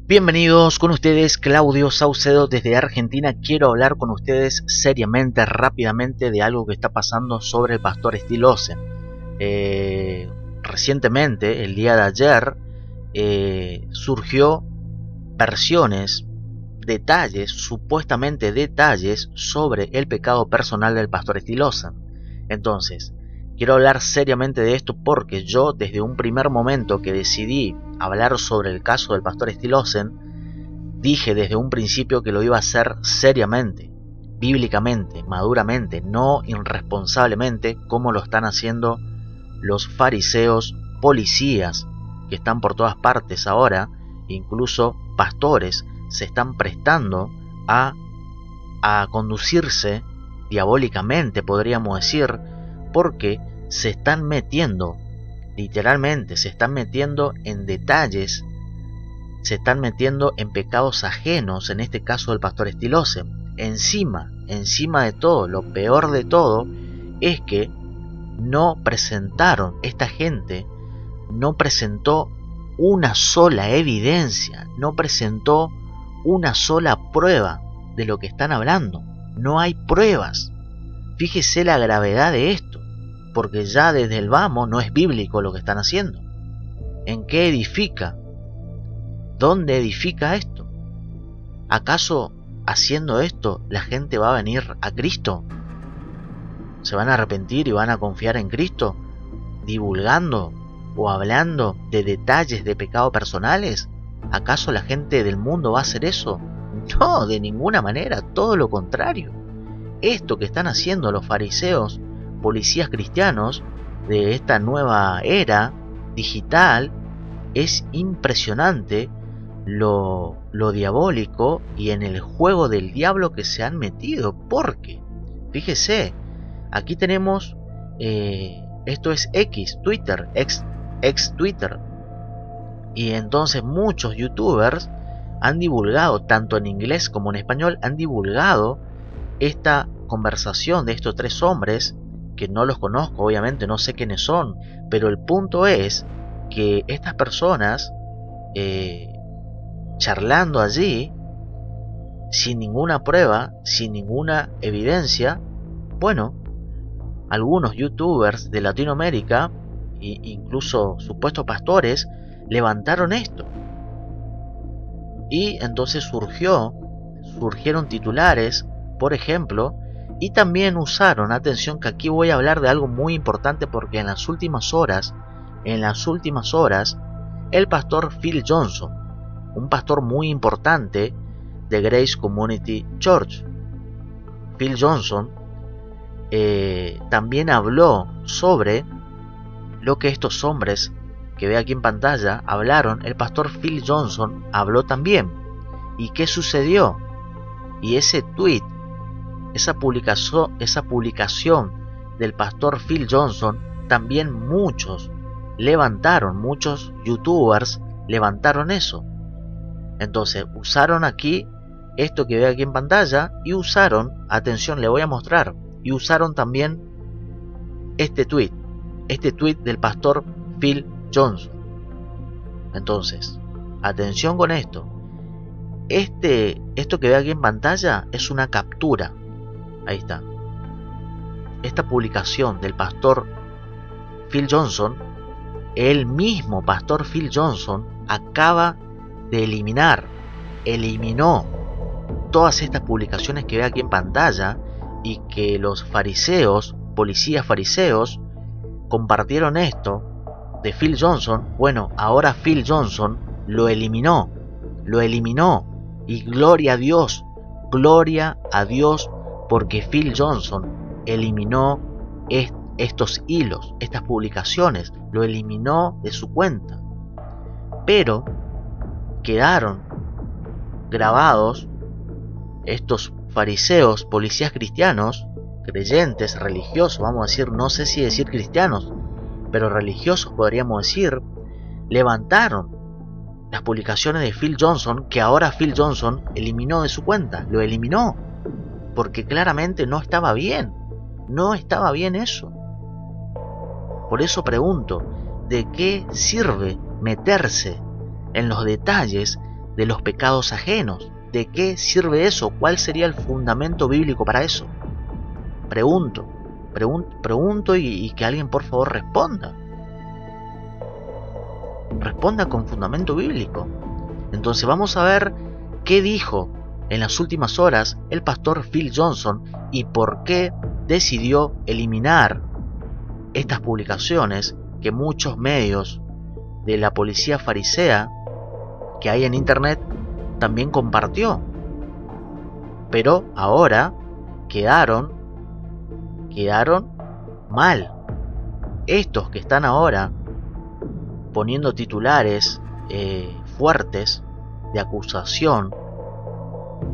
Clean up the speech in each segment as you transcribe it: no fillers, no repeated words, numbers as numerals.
Bienvenidos con ustedes, Claudio Saucedo desde Argentina. Quiero hablar con ustedes seriamente, rápidamente, de algo que está pasando sobre el pastor Stilossen. Recientemente, el día de ayer, surgió versiones, detalles, supuestamente detalles sobre el pecado personal del pastor Stilossen. Entonces, quiero hablar seriamente de esto porque yo, desde un primer momento que decidí hablar sobre el caso del pastor Stilossen, dije desde un principio que lo iba a hacer seriamente, bíblicamente, maduramente, no irresponsablemente como lo están haciendo los fariseos, policías que están por todas partes ahora, incluso pastores se están prestando a conducirse diabólicamente, podríamos decir, porque se están metiendo, literalmente se están metiendo en detalles, se están metiendo en pecados ajenos, en este caso del pastor Stilossen. Encima de todo, lo peor de todo es que no presentaron, esta gente no presentó una sola evidencia, no presentó una sola prueba de lo que están hablando. No hay pruebas. Fíjese la gravedad de esto, porque ya desde el vamos no es bíblico lo que están haciendo. ¿En qué edifica? ¿Dónde edifica esto? ¿Acaso haciendo esto la gente va a venir a Cristo? ¿Se van a arrepentir y van a confiar en Cristo? ¿Divulgando o hablando de detalles de pecado personales? ¿Acaso la gente del mundo va a hacer eso? No, de ninguna manera, todo lo contrario. Esto que están haciendo los fariseos, policías cristianos de esta nueva era digital, es impresionante lo diabólico y en el juego del diablo que se han metido. Porque, fíjese, aquí tenemos, esto es X, Twitter, ex Twitter, y entonces muchos youtubers han divulgado, tanto en inglés como en español, han divulgado esta conversación de estos tres hombres, que no los conozco, obviamente no sé quiénes son, pero el punto es que estas personas, charlando allí, sin ninguna prueba, sin ninguna evidencia, bueno, algunos youtubers de Latinoamérica, e incluso supuestos pastores, levantaron esto. Y entonces surgieron titulares, por ejemplo, y también usaron, atención que aquí voy a hablar de algo muy importante, porque en las últimas horas, el pastor Phil Johnson, un pastor muy importante de Grace Community Church, Phil Johnson, también habló sobre lo que estos hombres que ve aquí en pantalla hablaron. El pastor Phil Johnson habló también. ¿Y qué sucedió? Y ese tweet, esa publicación del pastor Phil Johnson, también muchos youtubers levantaron eso. Entonces usaron aquí esto que ve aquí en pantalla, y usaron, atención, le voy a mostrar, y usaron también este tweet del pastor Phil Johnson. Entonces, atención con esto. Esto que ve aquí en pantalla es una captura. Ahí está. Esta publicación del pastor Phil Johnson, el mismo pastor Phil Johnson acaba de eliminó todas estas publicaciones que ve aquí en pantalla, y que los fariseos, policías fariseos, compartieron esto de Phil Johnson. Bueno, ahora Phil Johnson lo eliminó, y gloria a Dios, porque Phil Johnson eliminó estos hilos, estas publicaciones, lo eliminó de su cuenta. Pero quedaron grabados estos fariseos, policías cristianos, creyentes, religiosos, vamos a decir, no sé si decir cristianos, pero religiosos podríamos decir, levantaron las publicaciones de Phil Johnson, que ahora Phil Johnson eliminó de su cuenta. Lo eliminó porque claramente no estaba bien eso. Por eso pregunto, ¿de qué sirve meterse en los detalles de los pecados ajenos. ¿De qué sirve eso? ¿Cuál sería el fundamento bíblico para eso? Pregunto y que alguien por favor responda. Responda con fundamento bíblico. Entonces vamos a ver qué dijo en las últimas horas el pastor Phil Johnson y por qué decidió eliminar estas publicaciones que muchos medios de la policía farisea que hay en internet también compartió. Pero ahora quedaron mal. Estos que están ahora poniendo titulares fuertes de acusación,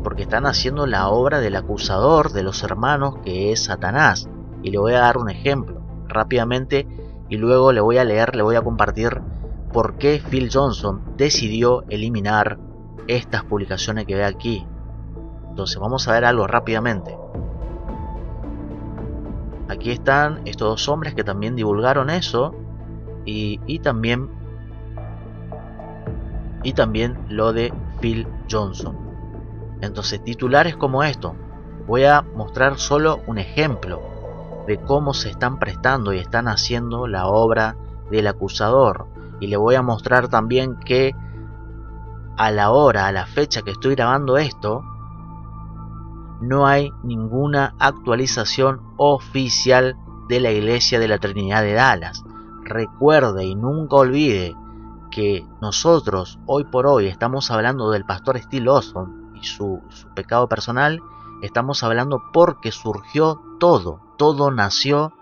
porque están haciendo la obra del acusador de los hermanos, que es Satanás. Y le voy a dar un ejemplo rápidamente y luego le voy a compartir por qué Phil Johnson decidió eliminar estas publicaciones que ve aquí. Entonces vamos a ver algo rápidamente. Aquí están estos dos hombres que también divulgaron eso y también lo de Phil Johnson. Entonces, titulares como esto, voy a mostrar solo un ejemplo de cómo se están prestando y están haciendo la obra del acusador. Y le voy a mostrar también que a la fecha que estoy grabando esto, no hay ninguna actualización oficial de la Iglesia de la Trinidad de Dallas. Recuerde y nunca olvide que nosotros hoy por hoy estamos hablando del pastor Still Lawson y su pecado personal. Estamos hablando porque surgió todo nació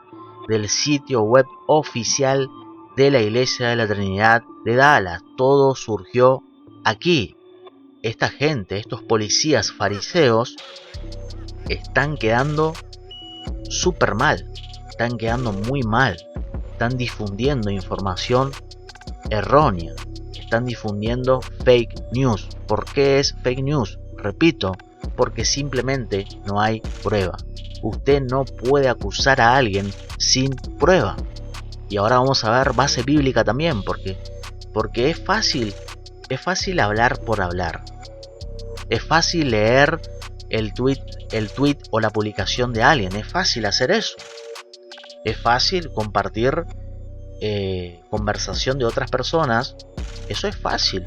del sitio web oficial de la Iglesia de la Trinidad de Dallas. Todo surgió aquí. Esta gente, estos policías fariseos, están quedando súper mal, están quedando muy mal, están difundiendo información errónea, están difundiendo fake news. ¿Por qué es fake news? Repito, porque simplemente no hay prueba. Usted no puede acusar a alguien sin prueba. Y ahora vamos a ver base bíblica también, porque es fácil hablar por hablar. Es fácil leer el tweet o la publicación de alguien, es fácil hacer eso. Es fácil compartir conversación de otras personas, eso es fácil.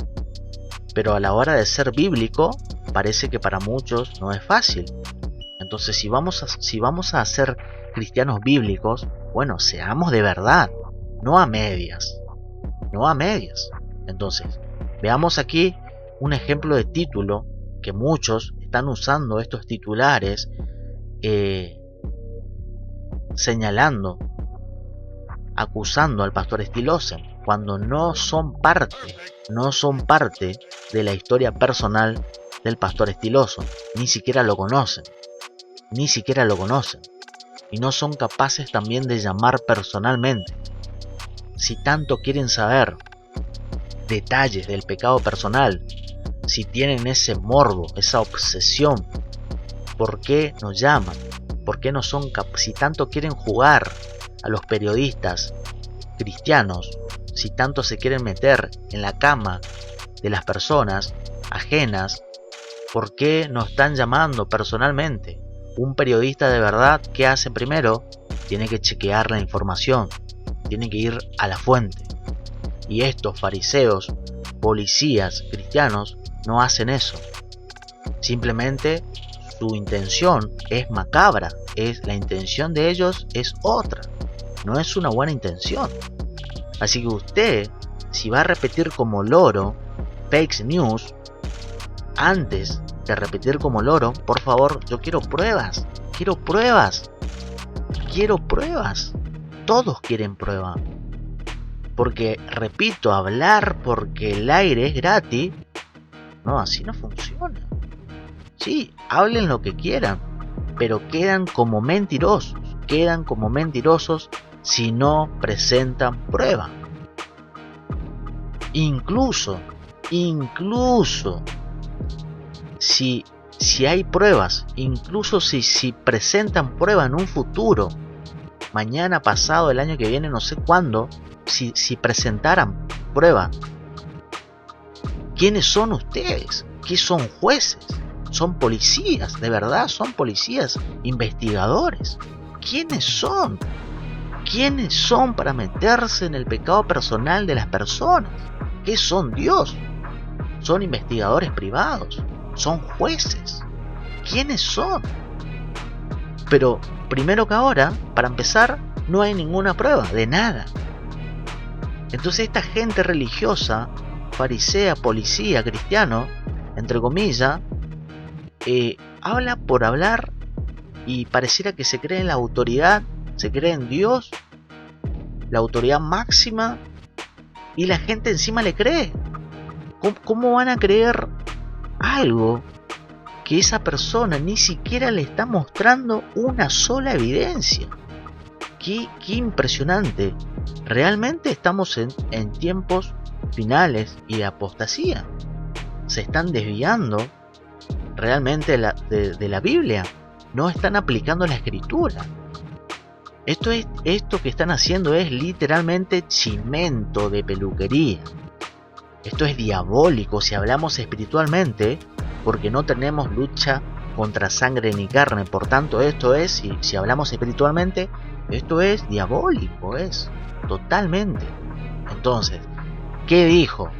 Pero a la hora de ser bíblico, parece que para muchos no es fácil. Entonces, si vamos a ser cristianos bíblicos, bueno, seamos de verdad, no a medias. Entonces, veamos aquí un ejemplo de título que muchos están usando estos titulares señalando, acusando al pastor Still Lawson cuando no son parte de la historia personal del pastor Still Lawson. Ni siquiera lo conocen y no son capaces también de llamar personalmente. Si tanto quieren saber detalles del pecado personal, si tienen ese morbo, esa obsesión, ¿por qué nos llaman? ¿Por qué no son capaces? Si tanto quieren jugar a los periodistas cristianos, si tanto se quieren meter en la cama de las personas ajenas, ¿por qué no están llamando personalmente? Un periodista de verdad, ¿qué hace primero? Tiene que chequear la información, tiene que ir a la fuente. Y estos fariseos, policías cristianos, no hacen eso. Simplemente su intención es macabra, la intención de ellos es otra, no es una buena intención. Así que usted, si va a repetir como loro fake news, antes de repetir como loro, por favor, yo quiero pruebas. Todos quieren prueba. Porque, repito, hablar porque el aire es gratis, no, así no funciona. Sí, hablen lo que quieran, pero quedan como mentirosos si no presentan prueba. Incluso si hay pruebas, incluso si presentan prueba en un futuro, mañana, pasado, el año que viene, no sé cuándo, si presentaran prueba, ¿Quiénes son ustedes? ¿Qué son jueces? ¿Son policías? ¿De verdad son policías? ¿Investigadores? ¿Quiénes son? ¿Quiénes son para meterse en el pecado personal de las personas? ¿Qué son Dios? ¿Son investigadores privados? ¿Son jueces? ¿Quiénes son? Pero primero que ahora, para empezar, no hay ninguna prueba de nada. Entonces esta gente religiosa, farisea, policía, cristiano, entre comillas, habla por hablar y pareciera que se cree en la autoridad, se cree en Dios, la autoridad máxima, y la gente encima le cree. ¿Cómo van a creer algo que esa persona ni siquiera le está mostrando una sola evidencia? Qué impresionante. Realmente estamos en tiempos finales y de apostasía. Se están desviando realmente de la Biblia. No están aplicando la escritura. Esto que están haciendo es literalmente chimento de peluquería. Esto es diabólico si hablamos espiritualmente, porque no tenemos lucha contra sangre ni carne. Por tanto, esto es, si hablamos espiritualmente, esto es diabólico, es totalmente. Entonces, ¿qué dijo?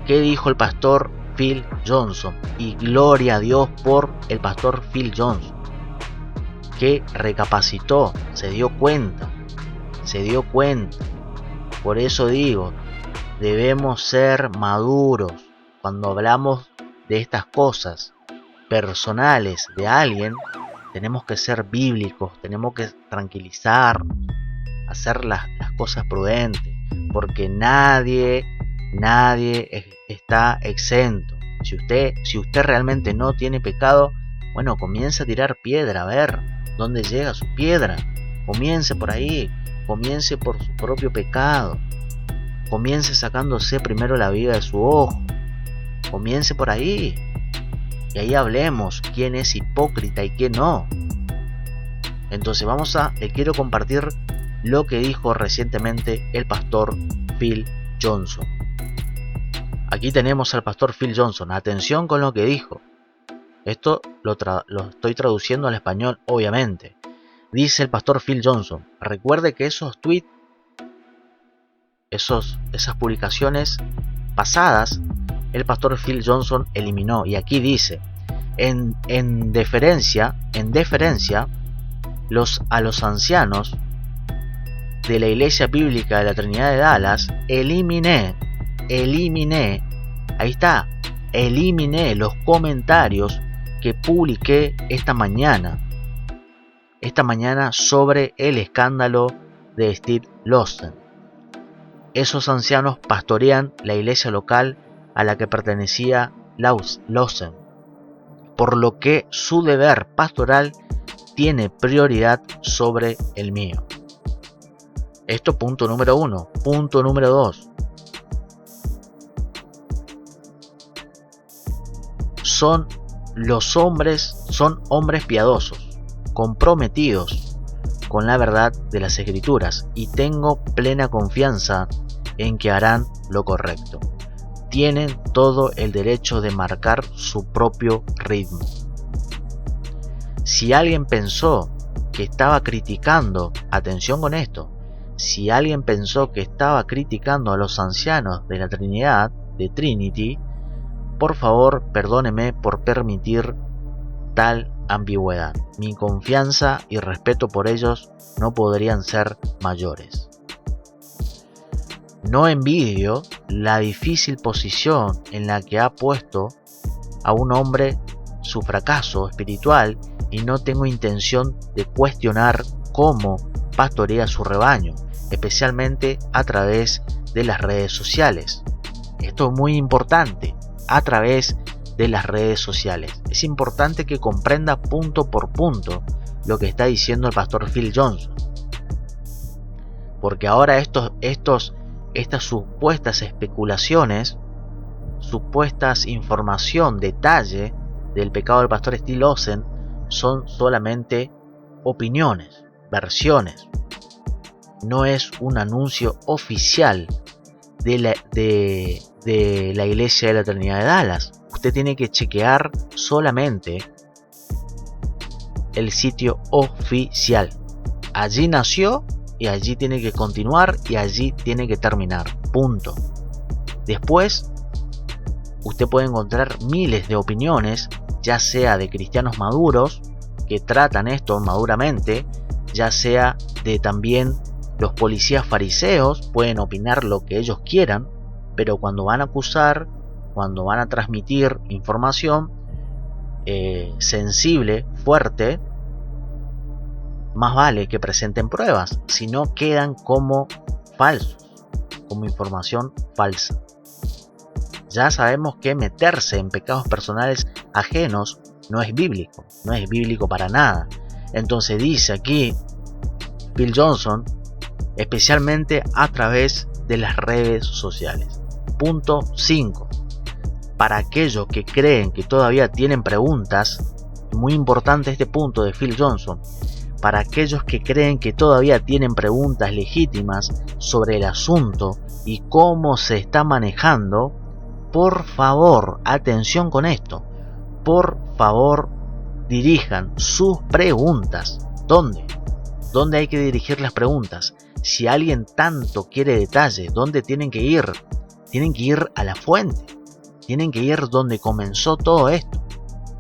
¿Qué dijo el pastor Phil Johnson? Y gloria a Dios por el pastor Phil Johnson, que recapacitó, se dio cuenta. Por eso digo, debemos ser maduros cuando hablamos de estas cosas personales de alguien. Tenemos que ser bíblicos, tenemos que tranquilizar, hacer las cosas prudentes, porque nadie está exento. Si usted realmente no tiene pecado, bueno, comience a tirar piedra, a ver dónde llega su piedra. Comience por ahí, comience por su propio pecado, comience sacándose primero la viga de su ojo, comience por ahí, y ahí hablemos quién es hipócrita y quién no. Entonces le quiero compartir lo que dijo recientemente el pastor Phil Johnson. Aquí tenemos al pastor Phil Johnson. Atención con lo que dijo. Esto lo estoy traduciendo al español, obviamente. Dice el pastor Phil Johnson: recuerde que esos tweets, esas publicaciones pasadas, el pastor Phil Johnson eliminó. Y aquí dice: en deferencia a los ancianos de la Iglesia Bíblica de la Trinidad de Dallas, eliminé, ahí está, eliminé los comentarios que publiqué esta mañana sobre el escándalo de Steve Lawson. Esos ancianos pastorean la iglesia local a la que pertenecía Lawson, por lo que su deber pastoral tiene prioridad sobre el mío. Esto punto número 1. Punto número 2. Son hombres piadosos, comprometidos con la verdad de las Escrituras, y tengo plena confianza en que harán lo correcto. Tienen todo el derecho de marcar su propio ritmo. Si alguien pensó que estaba criticando, atención con esto, si alguien pensó que estaba criticando a los ancianos de la Trinidad, de Trinity, por favor, perdóneme por permitir tal ambigüedad. Mi confianza y respeto por ellos no podrían ser mayores. No envidio la difícil posición en la que ha puesto a un hombre su fracaso espiritual, y no tengo intención de cuestionar cómo pastorea su rebaño, especialmente a través de las redes sociales. Esto es muy importante, a través de las redes sociales. Es importante que comprenda punto por punto lo que está diciendo el pastor Phil Johnson, porque ahora estas supuestas especulaciones, supuestas información, detalle del pecado del pastor Steve Lawson son solamente opiniones, versiones. No es un anuncio oficial de de la Iglesia de la Trinidad de Dallas. Usted tiene que chequear solamente el sitio oficial. Allí nació y allí tiene que continuar y allí tiene que terminar. Punto. Después, usted puede encontrar miles de opiniones, ya sea de cristianos maduros que tratan esto maduramente, ya sea de también los policías fariseos, pueden opinar lo que ellos quieran, pero cuando van a acusar, cuando van a transmitir información sensible, fuerte, más vale que presenten pruebas, si no quedan como falsos, como información falsa. Ya sabemos que meterse en pecados personales ajenos no es bíblico para nada. Entonces dice aquí Phil Johnson, especialmente a través de las redes sociales. Punto 5. Para aquellos que creen que todavía tienen preguntas, muy importante este punto de Phil Johnson, para aquellos que creen que todavía tienen preguntas legítimas sobre el asunto y cómo se está manejando, por favor, atención con esto. Por favor, dirijan sus preguntas. ¿Dónde? ¿Dónde hay que dirigir las preguntas? Si alguien tanto quiere detalle, ¿dónde tienen que ir? Tienen que ir a la fuente. Tienen que ir donde comenzó todo esto.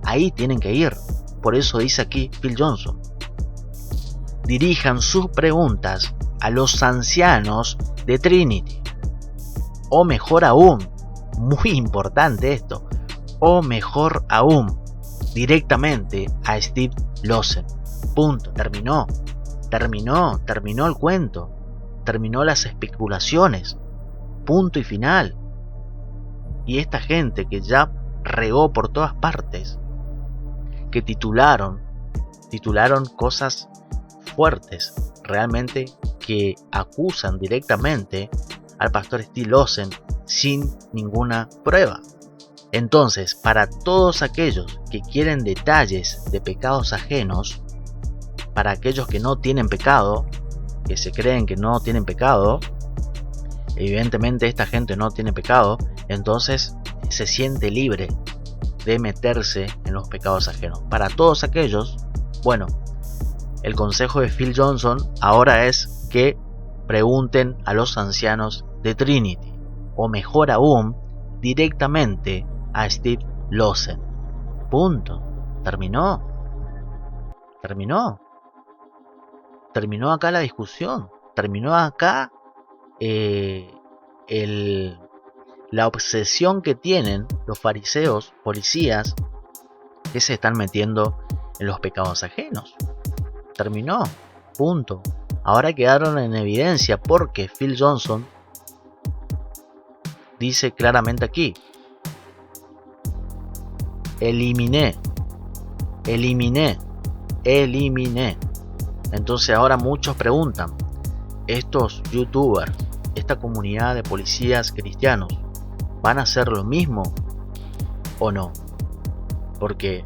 Ahí tienen que ir. Por eso dice aquí Phil Johnson. Dirijan sus preguntas a los ancianos de Trinity. O mejor aún, muy importante esto, o mejor aún, directamente a Steve Lawson. Punto. Terminó el cuento, terminó las especulaciones, punto y final. Y esta gente que ya regó por todas partes, que titularon cosas fuertes, realmente, que acusan directamente al pastor Steve Lawson sin ninguna prueba. Entonces, para todos aquellos que quieren detalles de pecados ajenos, para aquellos que no tienen pecado, que se creen que no tienen pecado, evidentemente esta gente no tiene pecado, entonces se siente libre de meterse en los pecados ajenos. Para todos aquellos, bueno, el consejo de Phil Johnson ahora es que pregunten a los ancianos de Trinity, o mejor aún, directamente a Steve Lawson. Punto. Terminó acá la discusión, terminó acá la obsesión que tienen los fariseos, policías, que se están metiendo en los pecados ajenos. Terminó, punto. Ahora quedaron en evidencia porque Phil Johnson dice claramente aquí: eliminé. Entonces ahora muchos preguntan, estos youtubers, esta comunidad de policías cristianos, ¿van a hacer lo mismo o no? Porque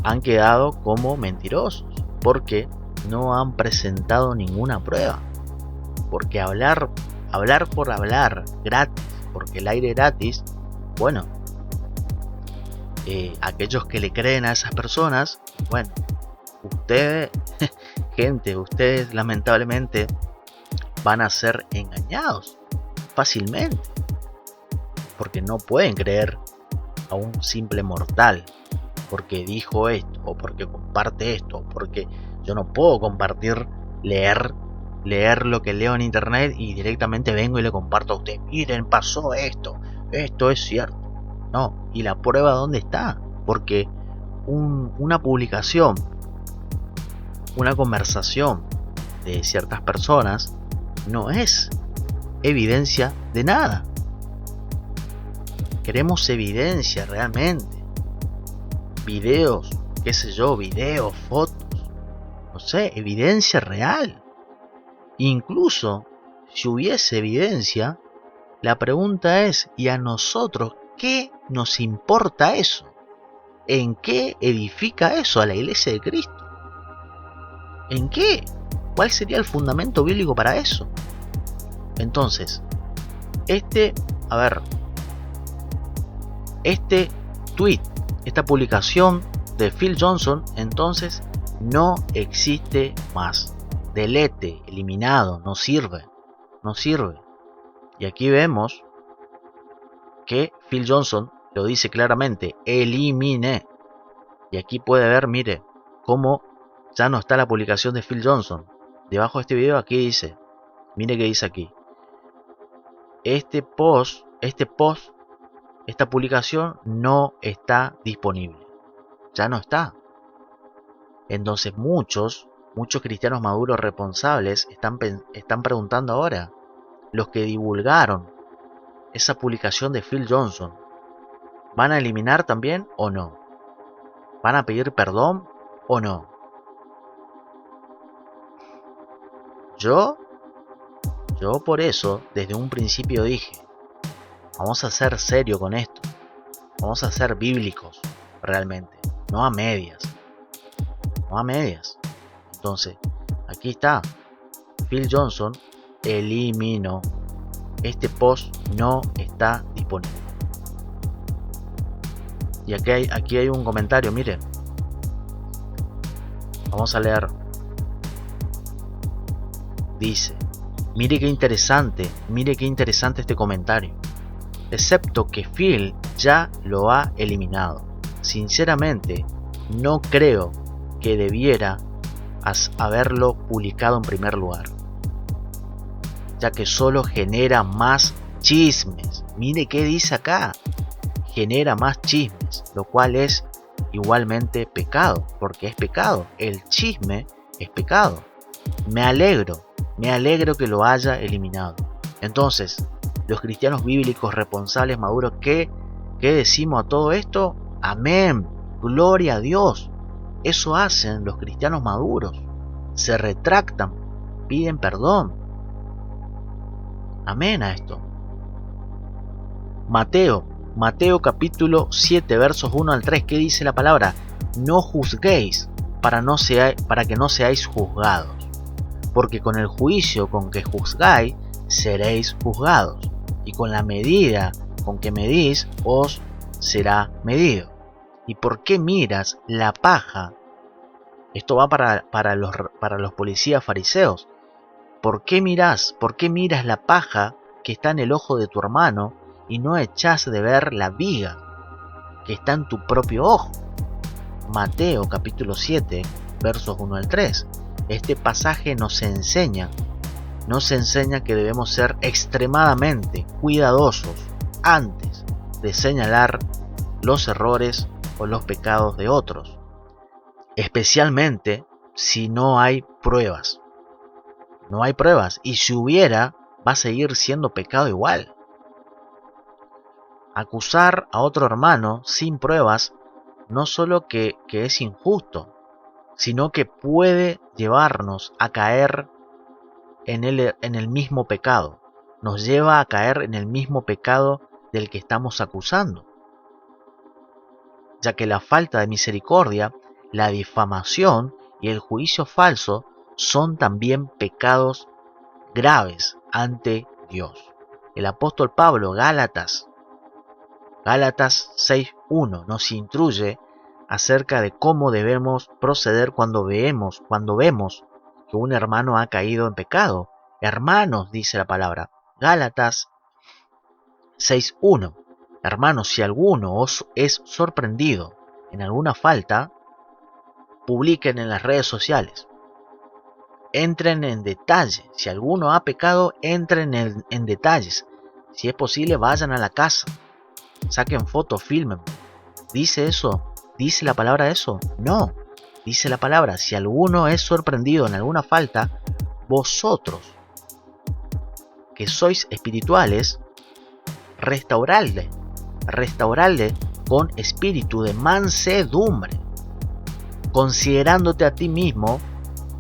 han quedado como mentirosos, porque no han presentado ninguna prueba, porque hablar por hablar gratis, porque el aire gratis, bueno, aquellos que le creen a esas personas, bueno, ustedes lamentablemente van a ser engañados fácilmente, porque no pueden creer a un simple mortal porque dijo esto, o porque comparte esto, porque yo no puedo compartir, leer lo que leo en internet y directamente vengo y le comparto a usted: miren, pasó esto es cierto. No, ¿y la prueba dónde está? Porque una publicación, una conversación de ciertas personas no es evidencia de nada. Queremos evidencia realmente. Videos, qué sé yo, videos, fotos, no sé, evidencia real. Incluso si hubiese evidencia, la pregunta es: ¿y a nosotros qué nos importa eso? ¿En qué edifica eso a la Iglesia de Cristo? ¿En qué? ¿Cuál sería el fundamento bíblico para eso? Entonces, este tweet, esta publicación de Phil Johnson, entonces no existe más. Delete, eliminado, no sirve. Y aquí vemos que Phil Johnson lo dice claramente, elimine. Y aquí puede ver, mire, cómo ya no está la publicación de Phil Johnson. Debajo de este video aquí dice, mire que dice aquí, esta publicación no está disponible. Ya no está. Entonces muchos cristianos maduros responsables están preguntando ahora, los que divulgaron esa publicación de Phil Johnson, ¿van a eliminar también o no? ¿Van a pedir perdón o no? Yo por eso desde un principio dije, vamos a ser serios con esto, vamos a ser bíblicos realmente, no a medias. Entonces, aquí está, Phil Johnson eliminó, este post no está disponible. Y aquí hay un comentario, miren, vamos a leer. Dice, mire qué interesante este comentario, excepto que Phil ya lo ha eliminado. Sinceramente, no creo que debiera haberlo publicado en primer lugar, ya que solo genera más chismes. Mire qué dice acá, genera más chismes, lo cual es igualmente pecado, porque es pecado, el chisme es pecado. Me alegro que lo haya eliminado. Entonces, los cristianos bíblicos responsables maduros, ¿qué decimos a todo esto? Amén, gloria a Dios. Eso hacen los cristianos maduros, se retractan, piden perdón. Amén a esto. Mateo capítulo 7 versos 1 al 3, ¿qué dice la palabra? No juzguéis para que no seáis juzgados, porque con el juicio con que juzgáis seréis juzgados, y con la medida con que medís os será medido. ¿Y por qué miras la paja? Esto va para los policías fariseos. ¿Por qué miras la paja que está en el ojo de tu hermano y no echás de ver la viga que está en tu propio ojo? Mateo capítulo 7 versos 1 al 3. Este pasaje nos enseña que debemos ser extremadamente cuidadosos antes de señalar los errores o los pecados de otros, especialmente si no hay pruebas. No hay pruebas, y si hubiera, va a seguir siendo pecado igual. Acusar a otro hermano sin pruebas no solo que es injusto, sino que puede llevarnos a caer en el mismo pecado. Nos lleva a caer en el mismo pecado del que estamos acusando, ya que la falta de misericordia, la difamación y el juicio falso son también pecados graves ante Dios. El apóstol Pablo, Gálatas 6:1, nos instruye acerca de cómo debemos proceder cuando vemos que un hermano ha caído en pecado. Hermanos, dice la palabra, Gálatas 6:1. Hermanos, si alguno os es sorprendido en alguna falta, publiquen en las redes sociales. Entren en detalle. Si alguno ha pecado, entren en detalles. Si es posible, vayan a la casa. Saquen fotos, filmen. ¿Dice eso? ¿Dice la palabra eso? No. Dice la palabra, si alguno es sorprendido en alguna falta, vosotros, que sois espirituales, restauradle con espíritu de mansedumbre, considerándote a ti mismo,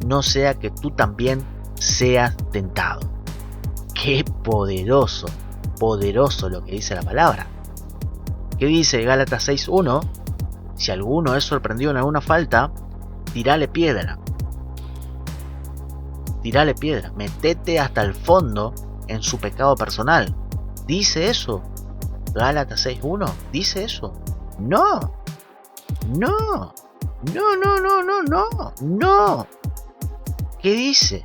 no sea que tú también seas tentado. Qué poderoso lo que dice la palabra. ¿Qué dice Gálatas 6:1? Si alguno es sorprendido en alguna falta, tirale piedra, metete hasta el fondo en su pecado personal. ¿Dice eso? Gálatas 6:1 dice eso. No, no, no, no, no, no, no, no. ¿Qué dice?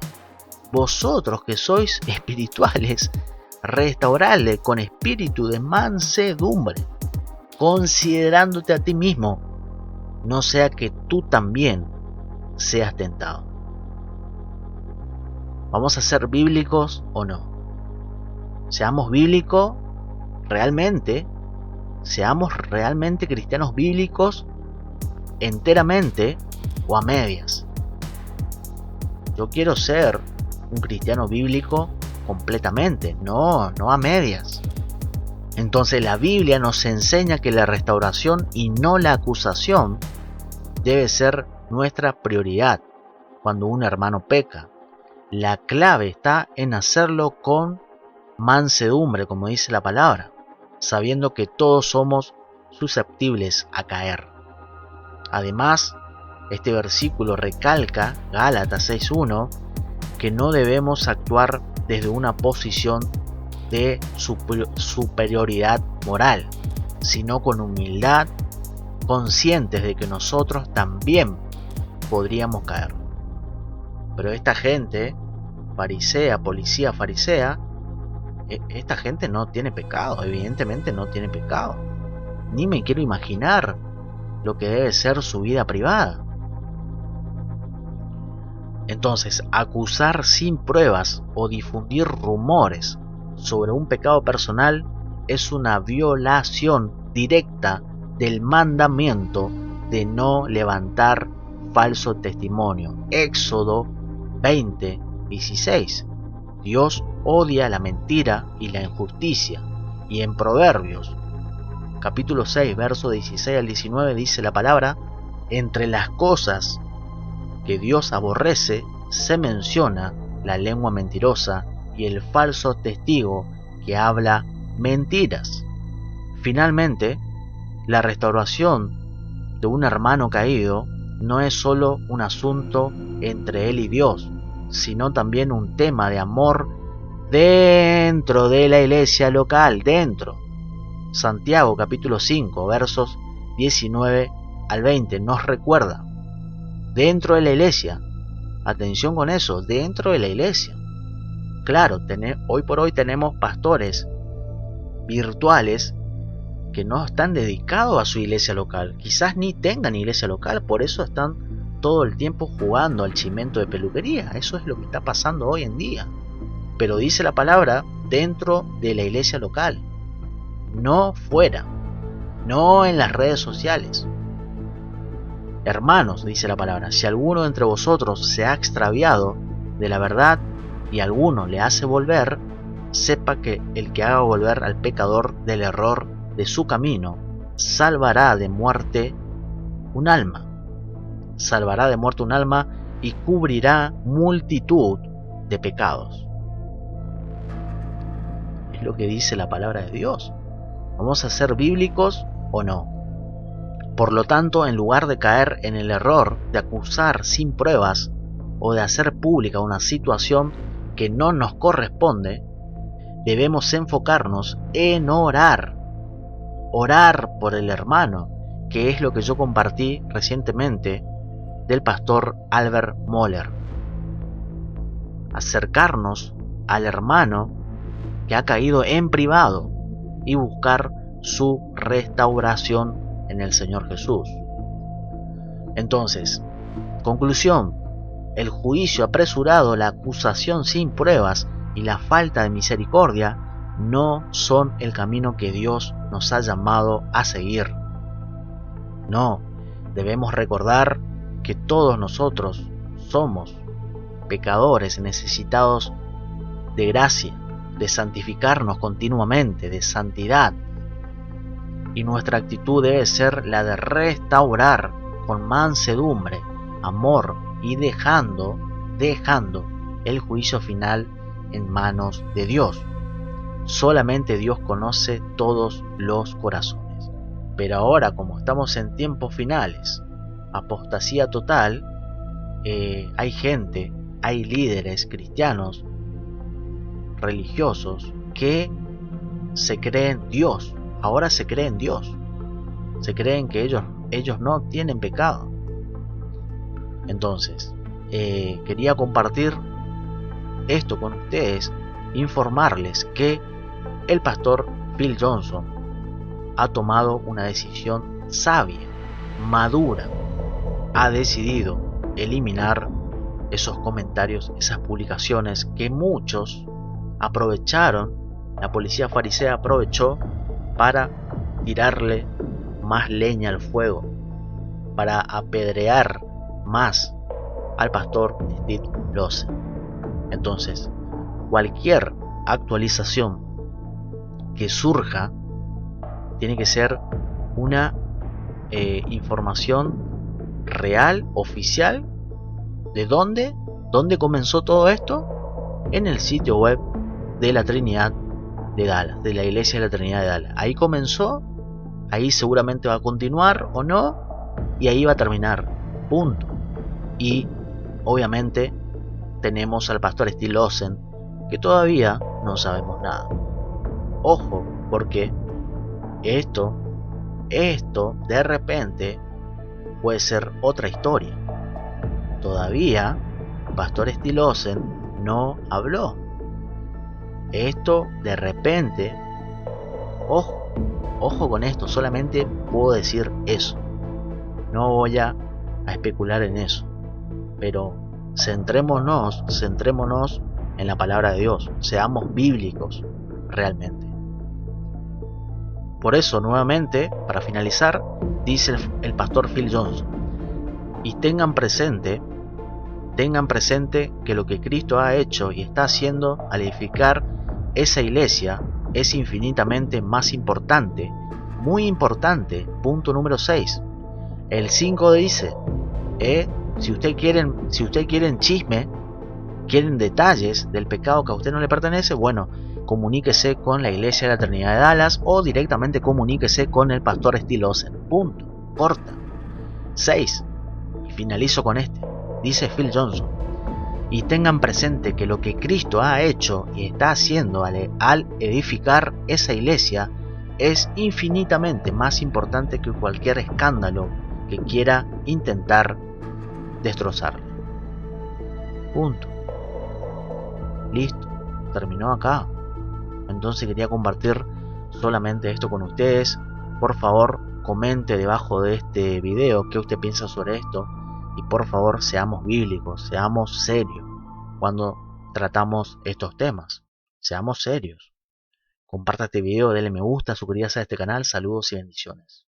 Vosotros que sois espirituales, restauradle con espíritu de mansedumbre, considerándote a ti mismo, no sea que tú también seas tentado. ¿Vamos a ser bíblicos o no? Seamos bíblicos realmente, seamos realmente cristianos bíblicos enteramente o a medias. Yo quiero ser un cristiano bíblico completamente, no a medias. Entonces la Biblia nos enseña que la restauración y no la acusación debe ser nuestra prioridad cuando un hermano peca. La clave está en hacerlo con mansedumbre, como dice la palabra, sabiendo que todos somos susceptibles a caer. Además, este versículo recalca, Gálatas 6:1, que no debemos actuar desde una posición de superioridad moral, sino con humildad, conscientes de que nosotros también podríamos caer. Pero esta gente, farisea, policía farisea, esta gente no tiene pecado, evidentemente no tiene pecado. Ni me quiero imaginar lo que debe ser su vida privada. Entonces, acusar sin pruebas o difundir rumores sobre un pecado personal es una violación directa del mandamiento de no levantar falso testimonio. Éxodo 20:16. Dios odia la mentira y la injusticia. Y en Proverbios, capítulo 6, verso 16 al 19, dice la palabra: entre las cosas que Dios aborrece se menciona la lengua mentirosa y el falso testigo que habla mentiras. Finalmente, la restauración de un hermano caído no es solo un asunto entre él y Dios, sino también un tema de amor dentro de la iglesia local, dentro. Santiago capítulo 5 versos 19 al 20 nos recuerda: dentro de la iglesia, atención con eso, dentro de la iglesia. Claro, hoy por hoy tenemos pastores virtuales que no están dedicados a su iglesia local, quizás ni tengan iglesia local, por eso están todo el tiempo jugando al chimento de peluquería. Eso es lo que está pasando hoy en día. Pero dice la palabra, dentro de la iglesia local, no fuera, no en las redes sociales. Hermanos, dice la palabra, si alguno entre vosotros se ha extraviado de la verdad y alguno le hace volver, sepa que el que haga volver al pecador del error de su camino, salvará de muerte un alma. Salvará de muerte un alma y cubrirá multitud de pecados. Es lo que dice la palabra de Dios. ¿Vamos a ser bíblicos o no? Por lo tanto, en lugar de caer en el error de acusar sin pruebas o de hacer pública una situación que no nos corresponde, debemos enfocarnos en orar. Orar por el hermano, que es lo que yo compartí recientemente del pastor Albert Mohler. Acercarnos al hermano que ha caído en privado y buscar su restauración en el Señor Jesús. Entonces, conclusión: el juicio apresurado, la acusación sin pruebas y la falta de misericordia no son el camino que Dios nos ha llamado a seguir. No, debemos recordar que todos nosotros somos pecadores necesitados de gracia, de santificarnos continuamente, de santidad. Y nuestra actitud debe ser la de restaurar con mansedumbre, amor y dejando el juicio final en manos de Dios. Solamente Dios conoce todos los corazones. Pero ahora, como estamos en tiempos finales, apostasía total, hay líderes cristianos, religiosos, que se creen Dios ahora se creen Dios, se creen que ellos no tienen pecado. Entonces, quería compartir esto con ustedes, informarles que el pastor Phil Johnson ha tomado una decisión sabia, madura, ha decidido eliminar esos comentarios, esas publicaciones que muchos aprovecharon, la policía farisea aprovechó para tirarle más leña al fuego, para apedrear más al pastor Steve Lawson. Entonces, cualquier actualización que surja tiene que ser una información real, oficial. ¿De dónde? ¿Dónde comenzó todo esto? En el sitio web de la Trinidad de Dallas, de la Iglesia de la Trinidad de Dallas. Ahí comenzó, ahí seguramente va a continuar o no, y ahí va a terminar. Punto. Y obviamente tenemos al pastor Steve Lawson, que todavía no sabemos nada. Ojo, porque esto de repente puede ser otra historia. Todavía pastor Steve Lawson no habló. Esto de repente, ojo con esto, solamente puedo decir eso. No voy a especular en eso. Pero centrémonos en la palabra de Dios. Seamos bíblicos realmente. Por eso, nuevamente, para finalizar, dice el pastor Phil Johnson: y tengan presente que lo que Cristo ha hecho y está haciendo al edificar esa iglesia es infinitamente más importante, muy importante. Punto número 6. El 5 dice, si ustedes quieren chisme, quieren detalles del pecado que a usted no le pertenece, bueno, comuníquese con la Iglesia de la Trinidad de Dallas o directamente comuníquese con el pastor Steve Lawson. Punto. Corta. 6. Y finalizo con este. Dice Phil Johnson: y tengan presente que lo que Cristo ha hecho y está haciendo al edificar esa iglesia es infinitamente más importante que cualquier escándalo que quiera intentar destrozarlo. Punto. Listo. Terminó acá. Entonces quería compartir solamente esto con ustedes. Por favor, comente debajo de este video qué usted piensa sobre esto. Y por favor, seamos bíblicos, seamos serios cuando tratamos estos temas. Seamos serios. Comparta este video, denle me gusta, suscríbase a este canal. Saludos y bendiciones.